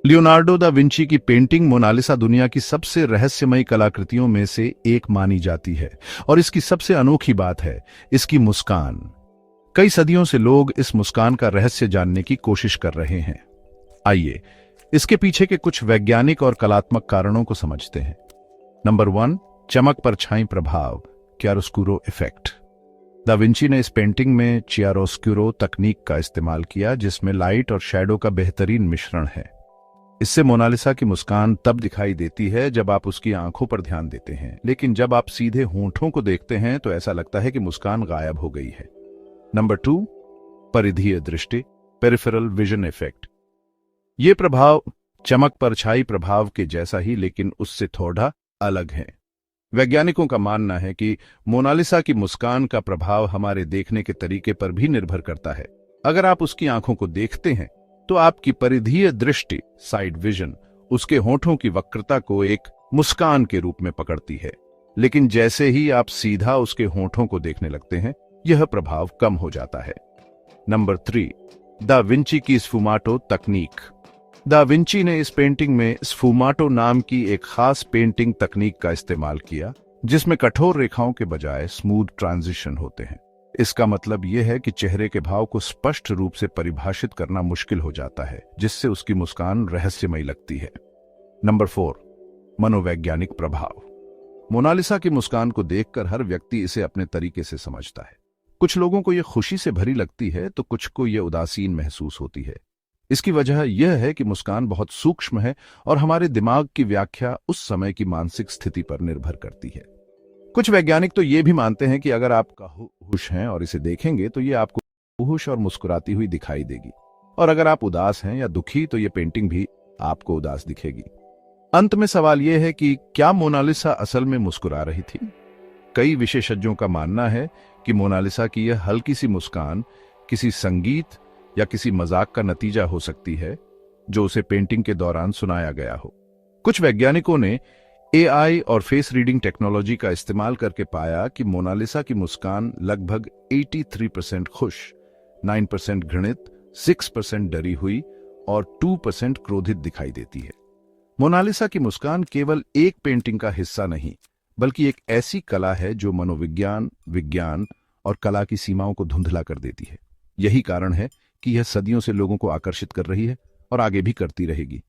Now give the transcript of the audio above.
Leonardo da Vinci की painting Mona Lisa दुनिया की सबसे रहस्यमयी कलाकृतियों में से एक मानी जाती है और इसकी सबसे अनोखी बात है इसकी मुस्कान। कई सदियों से लोग इस मुस्कान का रहस्य जानने की कोशिश कर रहे हैं। आइए इसके पीछे के कुछ वैज्ञानिक और कलात्मक कारणों को समझते हैं। नंबर 1, चमक परछाई प्रभाव, क्यारोस्कुरो इफेक्ट। दा विंची ने इस पेंटिंग में चियारोस्क्यूरो तकनीक का इस्तेमाल किया, जिसमें लाइट और शैडो का बेहतरीन मिश्रण है। इससे मोनालिसा की मुस्कान तब दिखाई देती है जब आप उसकी आंखों पर ध्यान देते हैं, लेकिन जब आप सीधे होंठों को देखते हैं तो ऐसा लगता है कि मुस्कान गायब हो गई है। नंबर 2, परिधीय दृष्टि, पेरिफेरल विजन इफेक्ट। ये प्रभाव चमक परछाई प्रभाव के जैसा ही लेकिन उससे थोड़ा अलग है। वैज्ञानिकों का मानना है कि मोनालिसा की मुस्कान का प्रभाव हमारे देखने के तरीके पर भी निर्भर करता है। अगर आप उसकी आंखों को देखते हैं तो आपकी परिधीय दृष्टि, साइड विजन, उसके होंठों की वक्रता को एक मुस्कान के रूप में पकड़ती है, लेकिन जैसे ही आप सीधा उसके होंठों को देखने लगते हैं यह प्रभाव कम हो जाता है। नंबर 3, दा विंची की स्फुमाटो तकनीक। दा विंची ने इस पेंटिंग में स्फुमाटो नाम की एक खास पेंटिंग तकनीक का इस्तेमाल किया, जिसमें कठोर रेखाओं के बजाय स्मूथ ट्रांजिशन होते हैं। इसका मतलब यह है कि चेहरे के भाव को स्पष्ट रूप से परिभाषित करना मुश्किल हो जाता है, जिससे उसकी मुस्कान रहस्यमयी लगती है। नंबर 4, मनोवैज्ञानिक प्रभाव। मोनालिसा की मुस्कान को देखकर हर व्यक्ति इसे अपने तरीके से समझता है। कुछ लोगों को यह खुशी से भरी लगती है तो कुछ को यह उदासीन महसूस होती है। इसकी वजह यह है कि मुस्कान बहुत सूक्ष्म है और हमारे दिमाग की व्याख्या उस समय की मानसिक स्थिति पर निर्भर करती है। कुछ वैज्ञानिक तो ये भी मानते हैं कि अगर आप खुश हैं और इसे देखेंगे तो ये आपको खुश और मुस्कुराती हुई दिखाई देगी, और अगर आप उदास हैं या दुखी तो ये पेंटिंग भी आपको उदास दिखेगी। अंत में सवाल यह है कि क्या मोनालिसा असल में मुस्कुरा रही थी? कई विशेषज्ञों का मानना है कि मोनालिसा की यह हल्की सी मुस्कान किसी संगीत या किसी मजाक का नतीजा हो सकती है जो उसे पेंटिंग के दौरान सुनाया गया हो। कुछ वैज्ञानिकों ने एआई और फेस रीडिंग टेक्नोलॉजी का इस्तेमाल करके पाया कि मोनालिसा की मुस्कान लगभग 83% खुश, 9% घृणित, 6% डरी हुई और 2% क्रोधित दिखाई देती है। मोनालिसा की मुस्कान केवल एक पेंटिंग का हिस्सा नहीं, बल्कि एक ऐसी कला है जो मनोविज्ञान, विज्ञान और कला की सीमाओं को धुंधला कर देती है। यही कारण है कि यह सदियों से लोगों को आकर्षित कर रही है और आगे भी करती रहेगी।